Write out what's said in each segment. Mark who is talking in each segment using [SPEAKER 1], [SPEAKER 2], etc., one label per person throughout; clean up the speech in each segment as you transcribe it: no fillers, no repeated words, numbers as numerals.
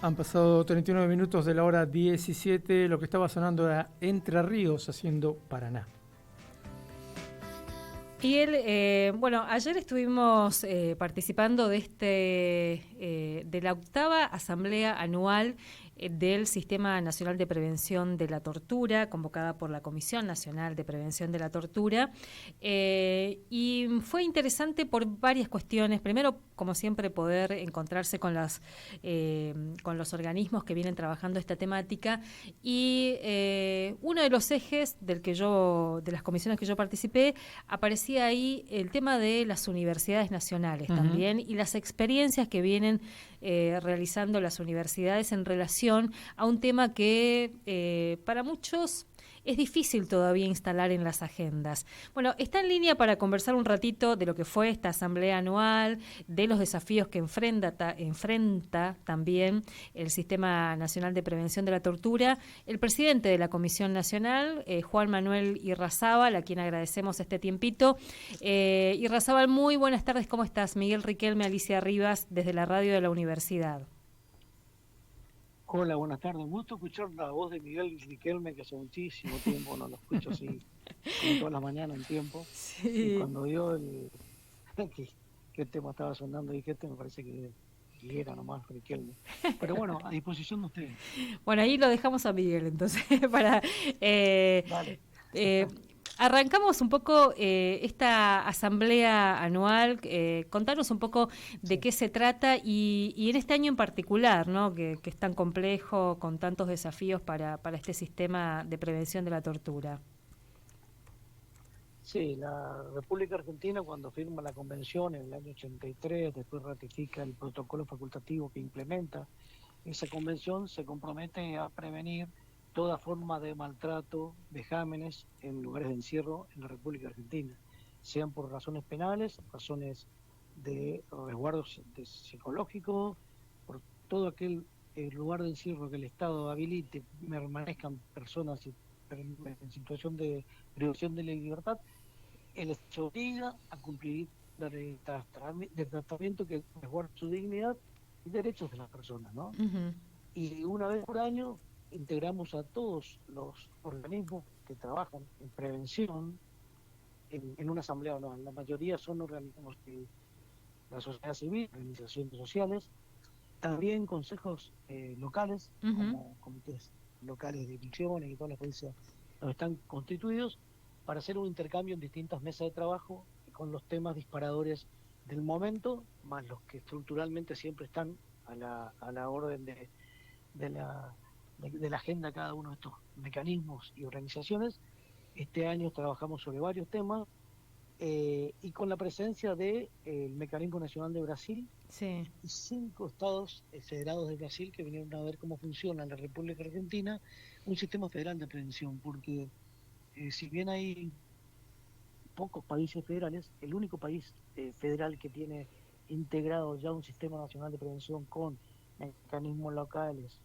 [SPEAKER 1] Han pasado 39 minutos de la hora 17. Lo que estaba sonando era Entre Ríos haciendo Paraná.
[SPEAKER 2] Y ayer estuvimos participando de la octava asamblea anual del Sistema Nacional de Prevención de la Tortura, convocada por la Comisión Nacional de Prevención de la Tortura, y fue interesante por varias cuestiones. Primero, como siempre, poder encontrarse con los organismos que vienen trabajando esta temática, y uno de los ejes de las comisiones que yo participé, aparecía ahí el tema de las universidades nacionales también, y las experiencias que vienen realizando las universidades en relación a un tema que para muchos es difícil todavía instalar en las agendas. Bueno, está en línea para conversar un ratito de lo que fue esta asamblea anual, de los desafíos que enfrenta también el Sistema Nacional de Prevención de la Tortura, el presidente de la Comisión Nacional, Juan Manuel Irrazábal, a quien agradecemos este tiempito. Irrazábal, muy buenas tardes, ¿cómo estás? Miguel Riquelme, Alicia Rivas, desde la radio de la universidad.
[SPEAKER 3] Hola, buenas tardes. Gusto escuchar la voz de Miguel Riquelme, que hace muchísimo tiempo no lo escucho así, como todas las mañanas en tiempo.
[SPEAKER 2] Sí.
[SPEAKER 3] Y cuando vio que el tema estaba sonando, dije, me parece que era nomás Riquelme. Pero bueno, a disposición de ustedes.
[SPEAKER 2] Bueno, ahí lo dejamos a Miguel, entonces, para...
[SPEAKER 3] Vale.
[SPEAKER 2] Arrancamos un poco esta asamblea anual, contanos un poco de qué se trata y en este año en particular, ¿no? que es tan complejo, con tantos desafíos para este sistema de prevención de la tortura.
[SPEAKER 3] Sí, la República Argentina, cuando firma la convención en el año 83, después ratifica el protocolo facultativo que implementa esa convención, se compromete a prevenir toda forma de maltrato, vejámenes en lugares de encierro en la República Argentina, sean por razones penales, razones de resguardo psicológico, por todo aquel lugar de encierro que el Estado habilite, permanezcan personas en situación de privación de la libertad, él se obliga a cumplir de tratamiento que resguarda su dignidad y derechos de las personas, ¿no?
[SPEAKER 2] Uh-huh.
[SPEAKER 3] Y una vez por año integramos a todos los organismos que trabajan en prevención en una asamblea anual. La mayoría son organismos de la sociedad civil, organizaciones sociales, también consejos locales,
[SPEAKER 2] uh-huh,
[SPEAKER 3] como comités locales de misiones y todas las provincias donde están constituidos, para hacer un intercambio en distintas mesas de trabajo con los temas disparadores del momento, más los que estructuralmente siempre están a la orden de la agenda de cada uno de estos mecanismos y organizaciones. Este año trabajamos sobre varios temas y con la presencia del Mecanismo Nacional de Brasil,
[SPEAKER 2] sí,
[SPEAKER 3] y 5 estados federados de Brasil que vinieron a ver cómo funciona en la República Argentina un sistema federal de prevención, porque si bien hay pocos países federales, el único país federal que tiene integrado ya un sistema nacional de prevención con mecanismos locales,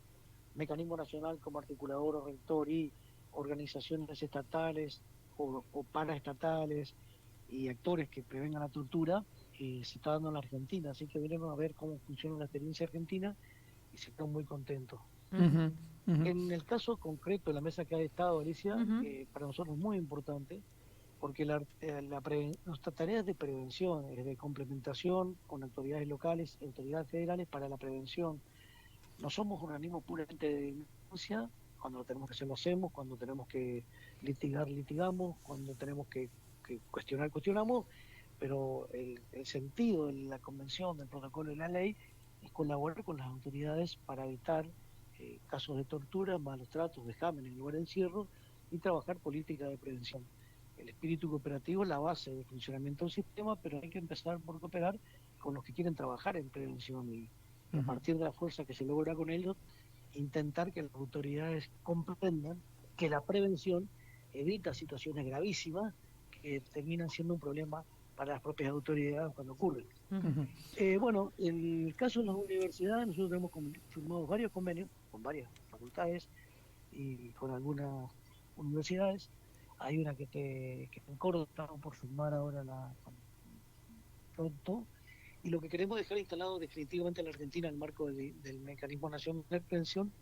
[SPEAKER 3] mecanismo nacional como articulador o rector y organizaciones estatales o paraestatales y actores que prevengan la tortura, se está dando en la Argentina, así que veremos a ver cómo funciona la experiencia argentina y se están muy contentos.
[SPEAKER 2] uh-huh,
[SPEAKER 1] Uh-huh.
[SPEAKER 3] En el caso concreto de la mesa que ha estado, Alicia,
[SPEAKER 2] uh-huh,
[SPEAKER 3] para nosotros es muy importante porque nuestras tareas de prevención, de complementación con autoridades locales y autoridades federales para la prevención. No somos organismos puramente de denuncia, cuando lo tenemos que hacer lo hacemos, cuando tenemos que litigar, litigamos, cuando tenemos que cuestionar, cuestionamos, pero el sentido de la convención, del protocolo y la ley es colaborar con las autoridades para evitar casos de tortura, malos tratos, vejámenes en lugar de encierro y trabajar política de prevención. El espíritu cooperativo es la base del funcionamiento del sistema, pero hay que empezar por cooperar con los que quieren trabajar en prevención y a partir de la fuerza que se logra con ellos, intentar que las autoridades comprendan que la prevención evita situaciones gravísimas que terminan siendo un problema para las propias autoridades cuando ocurren.
[SPEAKER 2] uh-huh.
[SPEAKER 3] Bueno, en el caso de las universidades, nosotros hemos firmado varios convenios con varias facultades y con algunas universidades. Hay una que en Córdoba estamos por firmar ahora pronto, y lo que queremos dejar instalado definitivamente en la Argentina en el marco del Mecanismo Nacional de Prevención,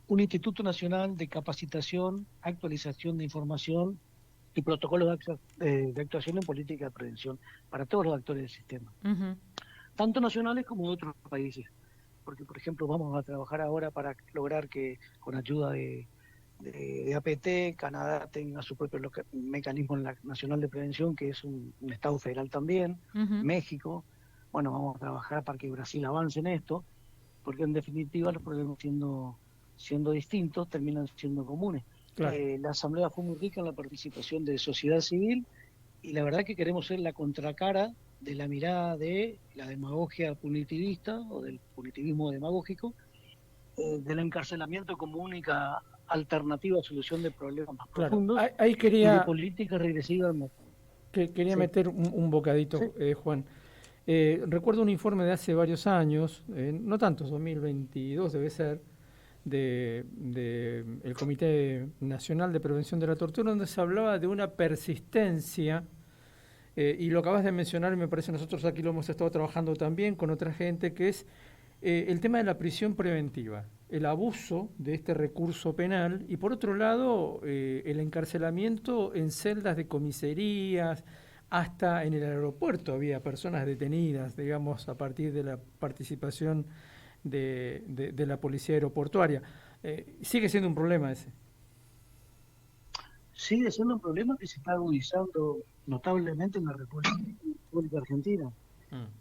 [SPEAKER 3] un Instituto Nacional de Capacitación, Actualización de Información y protocolos de actuación en política de prevención para todos los actores del sistema, tanto nacionales como de otros países. Porque, por ejemplo, vamos a trabajar ahora para lograr que, con ayuda de APT, Canadá tenga su propio mecanismo nacional de prevención, que es un Estado federal también, México. Bueno, vamos a trabajar para que Brasil avance en esto, porque en definitiva los problemas siendo distintos terminan siendo comunes.
[SPEAKER 1] Claro.
[SPEAKER 3] La Asamblea fue muy rica en la participación de sociedad civil, y la verdad que queremos ser la contracara de la mirada de la demagogia punitivista o del punitivismo demagógico, del encarcelamiento como única alternativa a solución de problemas más profundos,
[SPEAKER 1] ahí
[SPEAKER 3] y de políticas regresivas.
[SPEAKER 1] Quería meter un bocadito, Juan. Recuerdo un informe de hace varios años, no tantos, 2022 debe ser, de el Comité Nacional de Prevención de la Tortura, donde se hablaba de una persistencia, y lo acabas de mencionar, y me parece nosotros aquí lo hemos estado trabajando también con otra gente, que es el tema de la prisión preventiva, el abuso de este recurso penal, y por otro lado el encarcelamiento en celdas de comisarías, hasta en el aeropuerto había personas detenidas, digamos, a partir de la participación de la policía aeroportuaria. Sigue siendo un problema ese.
[SPEAKER 3] Sigue siendo un problema que se está agudizando notablemente en la República Argentina.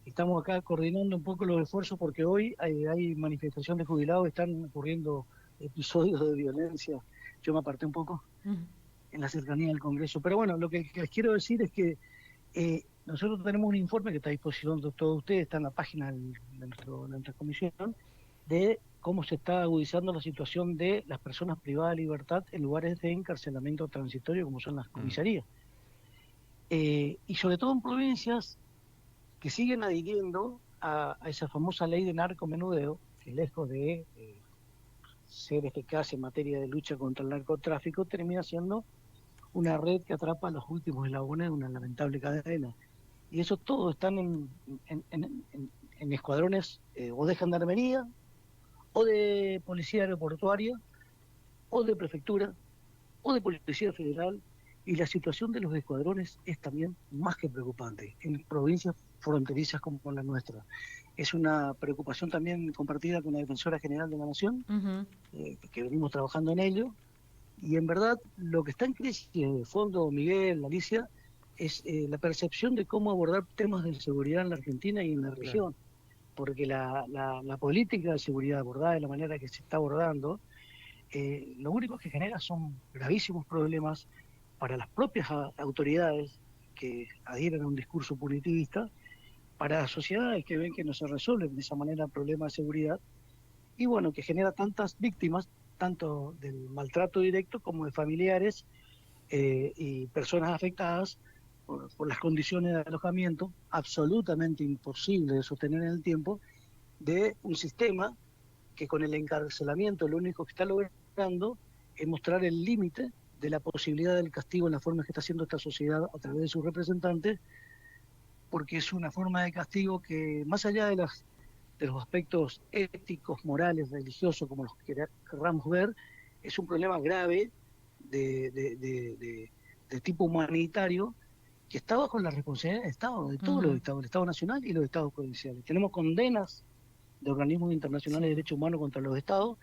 [SPEAKER 3] Estamos acá coordinando un poco los esfuerzos, porque hoy hay manifestación de jubilados, están ocurriendo episodios de violencia. Yo me aparté un poco en la cercanía del Congreso. Pero bueno, lo que les quiero decir es que nosotros tenemos un informe que está a disposición de todos ustedes, está en la página de nuestra comisión, de cómo se está agudizando la situación de las personas privadas de libertad en lugares de encarcelamiento transitorio, como son las comisarías. Y sobre todo en provincias que siguen adhiriendo a esa famosa ley de narcomenudeo, que lejos de ser eficaz en materia de lucha contra el narcotráfico, termina siendo una red que atrapa a los últimos eslabones de una lamentable cadena. Y eso todos están en escuadrones o de gendarmería, o de policía aeroportuaria, o de prefectura, o de policía federal, y la situación de los escuadrones es también más que preocupante en provincias fronterizas como la nuestra. Es una preocupación también compartida con la Defensora General de la Nación, que venimos trabajando en ello, y en verdad lo que está en crisis de fondo, Miguel, Alicia, es la percepción de cómo abordar temas de seguridad en la Argentina y en la región, porque la política de seguridad abordada de la manera que se está abordando, lo único que genera son gravísimos problemas para las propias autoridades que adhieren a un discurso punitivista, para sociedades que ven que no se resuelven de esa manera problemas de seguridad, y bueno, que genera tantas víctimas, tanto del maltrato directo como de familiares y personas afectadas por las condiciones de alojamiento absolutamente imposible de sostener en el tiempo, de un sistema que con el encarcelamiento lo único que está logrando es mostrar el límite de la posibilidad del castigo en la forma que está haciendo esta sociedad a través de sus representantes, porque es una forma de castigo que, más allá de los aspectos éticos, morales, religiosos, como los querramos ver, es un problema grave de tipo humanitario, que está bajo la responsabilidad del Estado, de todos los estados, el Estado Nacional y los estados provinciales. Tenemos condenas de organismos internacionales de derechos humanos contra los estados,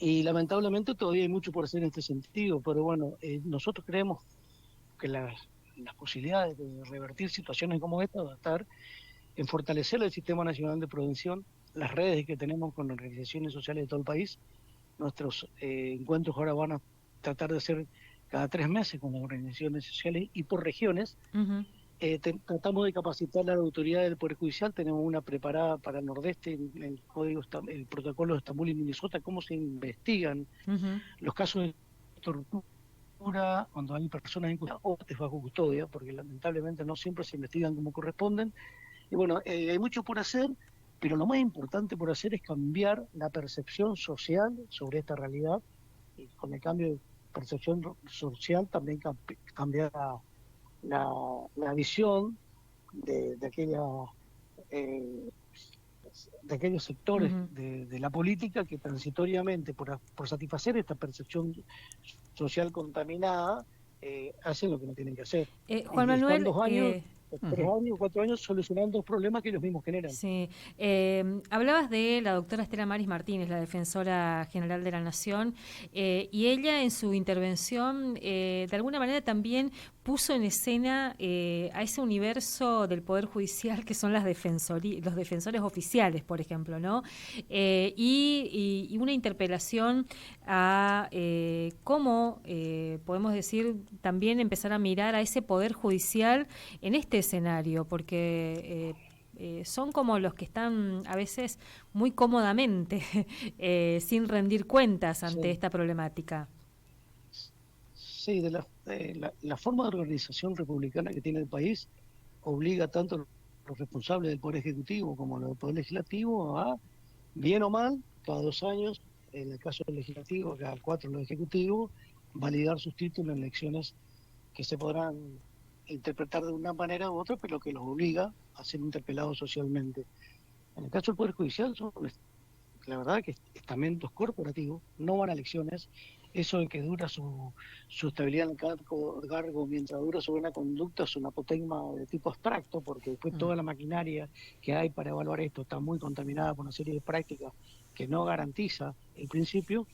[SPEAKER 3] y lamentablemente todavía hay mucho por hacer en este sentido, pero bueno, nosotros creemos que las posibilidades de revertir situaciones como esta va a estar en fortalecer el Sistema Nacional de Prevención, las redes que tenemos con organizaciones sociales de todo el país. Nuestros encuentros ahora van a tratar de ser cada 3 meses con las organizaciones sociales y por regiones. Tratamos de capacitar a la autoridad del Poder Judicial, tenemos una preparada para el Nordeste, el protocolo de Estambul y Minnesota, cómo se investigan los casos de tortura cuando hay personas en bajo custodia, porque lamentablemente no siempre se investigan como corresponden. Y bueno, hay mucho por hacer, pero lo más importante por hacer es cambiar la percepción social sobre esta realidad, y con el cambio de percepción social también cambiar la visión de aquella eh, de aquellos sectores
[SPEAKER 2] Ujú.
[SPEAKER 3] de la política que transitoriamente, por satisfacer esta percepción social contaminada, hacen lo que no tienen que hacer.
[SPEAKER 2] Juan
[SPEAKER 3] Y están
[SPEAKER 2] Manuel,
[SPEAKER 3] 2 años, tres
[SPEAKER 1] Ujú.
[SPEAKER 3] años, 4 años solucionando problemas que ellos mismos generan.
[SPEAKER 2] sí, hablabas de la doctora Estela Maris Martínez, la defensora general de la Nación, y ella en su intervención de alguna manera también puso en escena a ese universo del Poder Judicial que son los defensores oficiales, por ejemplo, ¿no? Y una interpelación a cómo, podemos decir, también empezar a mirar a ese Poder Judicial en este escenario, porque son como los que están a veces muy cómodamente sin rendir cuentas ante
[SPEAKER 3] Sí,
[SPEAKER 2] esta problemática.
[SPEAKER 3] sí, la forma de organización republicana que tiene el país obliga tanto a los responsables del Poder Ejecutivo como a los del Poder Legislativo a, bien o mal, cada 2 años, en el caso del Legislativo, cada 4 en el Ejecutivo, validar sus títulos en elecciones que se podrán interpretar de una manera u otra, pero que los obliga a ser interpelados socialmente. En el caso del Poder Judicial, son, la verdad que estamentos corporativos, no van a elecciones, eso de que dura su estabilidad en el cargo mientras dura su buena conducta es una apotegma de tipo abstracto, porque después
[SPEAKER 1] Mm.
[SPEAKER 3] toda la maquinaria que hay para evaluar esto está muy contaminada por una serie de prácticas que no garantiza el principio,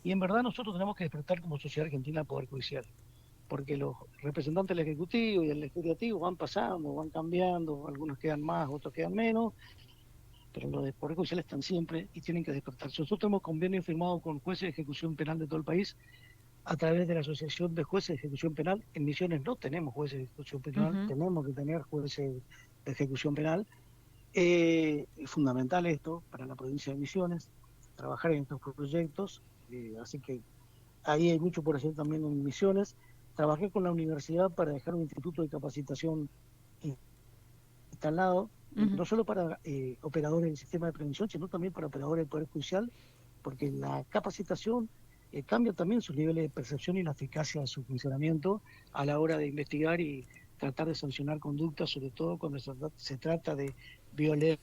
[SPEAKER 3] y en verdad nosotros tenemos que despertar como sociedad argentina al Poder Judicial, porque los representantes del Ejecutivo y del Legislativo van pasando, van cambiando, algunos quedan más, otros quedan menos, pero los de Poder Judicial están siempre y tienen que despertarse. Nosotros tenemos convenio firmado con jueces de ejecución penal de todo el país a través de la Asociación de Jueces de Ejecución Penal. En Misiones no tenemos jueces de ejecución penal,
[SPEAKER 2] Ujú,
[SPEAKER 3] tenemos que tener jueces de ejecución penal. Es fundamental esto para la provincia de Misiones, trabajar en estos proyectos, así que ahí hay mucho por hacer también en Misiones. Trabajé con la universidad para dejar un instituto de capacitación instalado,
[SPEAKER 2] ujú,
[SPEAKER 3] no solo para operadores del sistema de prevención, sino también para operadores del Poder Judicial, porque la capacitación cambia también sus niveles de percepción y la eficacia de su funcionamiento a la hora de investigar y tratar de sancionar conductas, sobre todo cuando se trata de violencia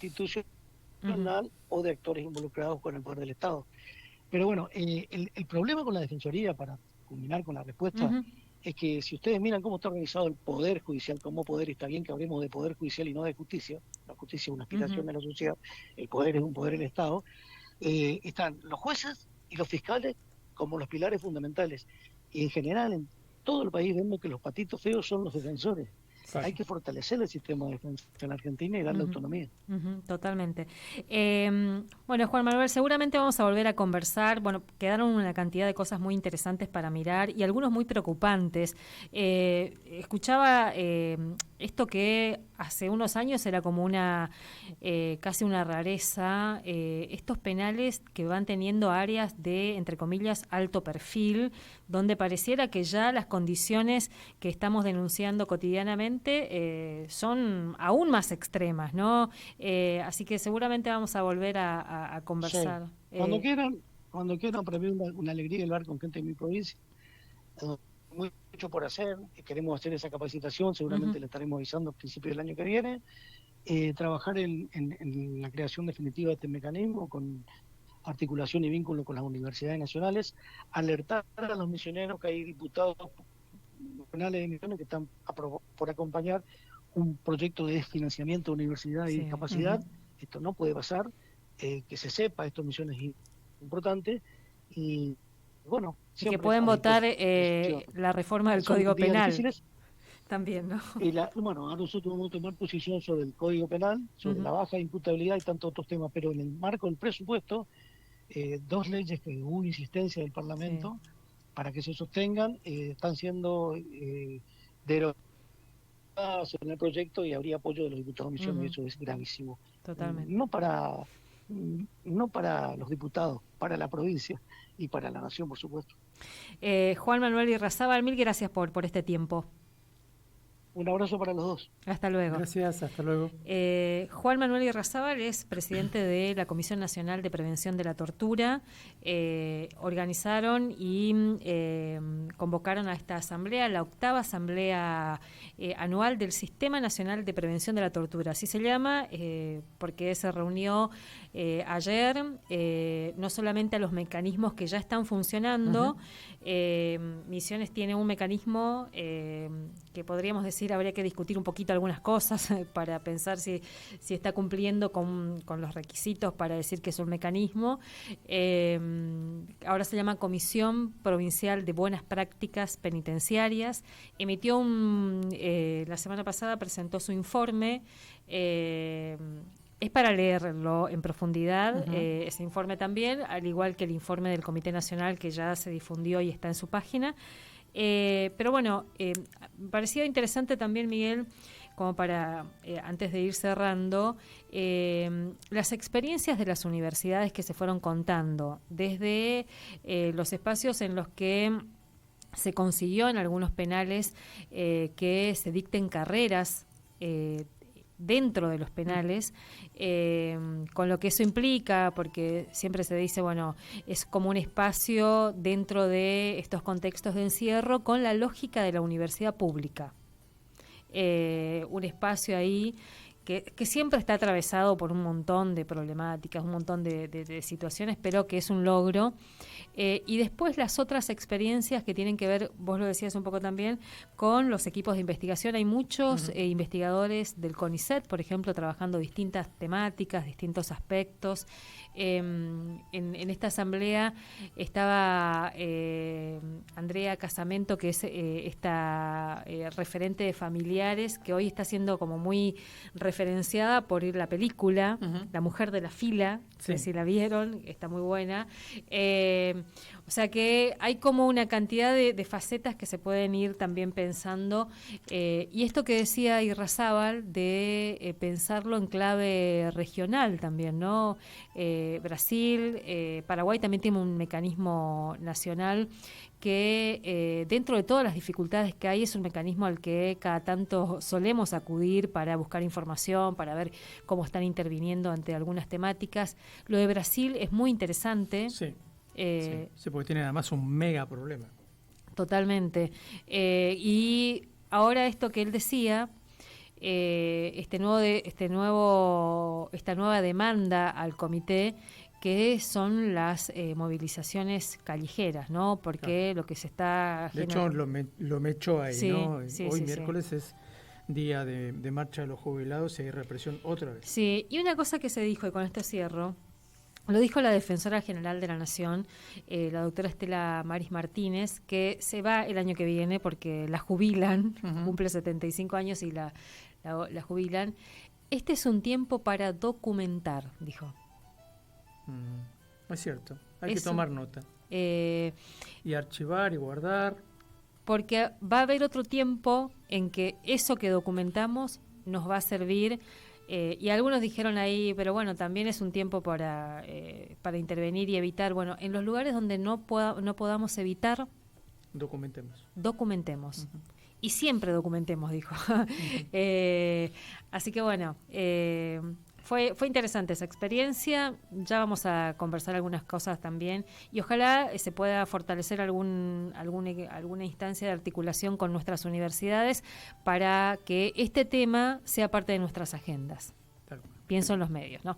[SPEAKER 3] institucional
[SPEAKER 2] ujú,
[SPEAKER 3] o de actores involucrados con el poder del Estado. Pero bueno, el problema con la Defensoría, para culminar con la respuesta,
[SPEAKER 2] ujú,
[SPEAKER 3] es que si ustedes miran cómo está organizado el Poder Judicial como poder, está bien que hablemos de Poder Judicial y no de justicia, la justicia es una
[SPEAKER 2] ujú.
[SPEAKER 3] aspiración de la sociedad, el poder es un poder del Estado, están los jueces y los fiscales como los pilares fundamentales. Y en general, en todo el país vemos que los patitos feos son los defensores. Hay
[SPEAKER 1] Exacto.
[SPEAKER 3] que fortalecer el sistema de defensa en Argentina y darle
[SPEAKER 2] Ujú,
[SPEAKER 3] autonomía.
[SPEAKER 2] ujú, totalmente. Bueno, Juan Manuel, seguramente vamos a volver a conversar. Bueno, quedaron una cantidad de cosas muy interesantes para mirar y algunos muy preocupantes. Escuchaba esto que hace unos años era como una casi una rareza, estos penales que van teniendo áreas de, entre comillas, alto perfil, donde pareciera que ya las condiciones que estamos denunciando cotidianamente son aún más extremas, ¿no? Así que seguramente vamos a volver a
[SPEAKER 3] Sí.
[SPEAKER 2] conversar.
[SPEAKER 3] Cuando quieran, para mí una alegría hablar con gente de mi provincia. Eh, Mucho por hacer, queremos hacer esa capacitación,
[SPEAKER 2] Ujú,
[SPEAKER 3] seguramente le estaremos avisando a principios del año que viene. Trabajar en la creación definitiva de este mecanismo con articulación y vínculo con las universidades nacionales, alertar a los misioneros que hay diputados nacionales de misiones que están por acompañar un proyecto de financiamiento de universidad y
[SPEAKER 2] sí.
[SPEAKER 3] discapacidad.
[SPEAKER 1] Ujú.
[SPEAKER 3] Esto no puede pasar, que se sepa, esto misiones es importante y bueno,
[SPEAKER 2] Y que
[SPEAKER 3] siempre
[SPEAKER 2] pueden
[SPEAKER 3] a
[SPEAKER 2] votar
[SPEAKER 3] disposición.
[SPEAKER 2] la reforma del
[SPEAKER 3] Son
[SPEAKER 2] Código
[SPEAKER 3] días
[SPEAKER 2] Penal
[SPEAKER 3] difíciles
[SPEAKER 2] también, ¿no?
[SPEAKER 3] y bueno, a nosotros vamos a tomar posición sobre el Código Penal, sobre
[SPEAKER 2] Ujú,
[SPEAKER 3] la baja imputabilidad y tantos otros temas, pero en el marco del presupuesto, dos leyes que hubo insistencia del
[SPEAKER 2] sí,
[SPEAKER 3] Parlamento para que se sostengan están siendo derogadas en el proyecto y habría apoyo de los diputados de Misiones, y
[SPEAKER 2] ujú,
[SPEAKER 3] eso es gravísimo.
[SPEAKER 2] totalmente.
[SPEAKER 3] No para los diputados, para la provincia y para la nación, por supuesto.
[SPEAKER 2] Juan Manuel Irrazábal, mil gracias por este tiempo.
[SPEAKER 3] Un abrazo para los dos.
[SPEAKER 2] Hasta luego.
[SPEAKER 1] Gracias, hasta luego.
[SPEAKER 2] Juan Manuel Irrazábal es presidente de la Comisión Nacional de Prevención de la Tortura. Organizaron y convocaron a esta asamblea, la 8ª asamblea anual del Sistema Nacional de Prevención de la Tortura. Así se llama, porque se reunió ayer, no solamente a los mecanismos que ya están funcionando. Misiones tiene un mecanismo que podríamos decir, habría que discutir un poquito algunas cosas para pensar si está cumpliendo con los requisitos para decir que es un mecanismo. Ahora se llama Comisión Provincial de Buenas Prácticas Penitenciarias. Emitió la semana pasada presentó su informe. Es para leerlo en profundidad, ese informe también, al igual que el informe del Comité Nacional que ya se difundió y está en su página. Pero bueno, me parecía interesante también, Miguel, como para, antes de ir cerrando, las experiencias de las universidades que se fueron contando, desde los espacios en los que se consiguió en algunos penales que se dicten carreras dentro de los penales, con lo que eso implica, porque siempre se dice, bueno, es como un espacio dentro de estos contextos de encierro con la lógica de la universidad pública. Un espacio ahí que siempre está atravesado por un montón de problemáticas, un montón de situaciones, pero que es un logro. Y después las otras experiencias que tienen que ver, vos lo decías un poco también, con los equipos de investigación. Hay muchos investigadores del CONICET, por ejemplo, trabajando distintas temáticas, distintos aspectos. En esta asamblea estaba Andrea Casamento, que es esta referente de familiares, que hoy está siendo como muy referenciada por la película La Mujer de la Fila, no sé si la vieron, está muy buena. O sea que hay como una cantidad de facetas que se pueden ir también pensando. Y esto que decía Irrazábal de pensarlo en clave regional también, ¿no? Brasil, Paraguay también tiene un mecanismo nacional que dentro de todas las dificultades que hay es un mecanismo al que cada tanto solemos acudir para buscar información, para ver cómo están interviniendo ante algunas temáticas. Lo de Brasil es muy interesante.
[SPEAKER 1] Sí, porque tiene además un mega problema.
[SPEAKER 2] Totalmente. Y ahora esto que él decía, esta nueva demanda al comité, que son las movilizaciones callejeras, ¿no? Porque lo que se está...
[SPEAKER 1] De hecho, lo mechó ahí, ¿no? Hoy miércoles es día de marcha de los jubilados y hay represión otra vez.
[SPEAKER 2] Sí, y una cosa que se dijo, y con esto cierro, lo dijo la Defensora General de la Nación, la doctora Estela Maris Martínez, que se va el año que viene porque la jubilan, cumple 75 años y la jubilan. Este es un tiempo para documentar, dijo.
[SPEAKER 1] Es cierto, hay que tomar nota. Y archivar y guardar.
[SPEAKER 2] Porque va a haber otro tiempo en que eso que documentamos nos va a servir. Y algunos dijeron ahí, pero bueno, también es un tiempo para intervenir y evitar. Bueno, en los lugares donde no podamos evitar, documentemos. Y siempre documentemos, dijo. Así que bueno, fue interesante esa experiencia. Ya vamos a conversar algunas cosas también y ojalá se pueda fortalecer alguna instancia de articulación con nuestras universidades para que este tema sea parte de nuestras agendas. Pienso en los medios, ¿no?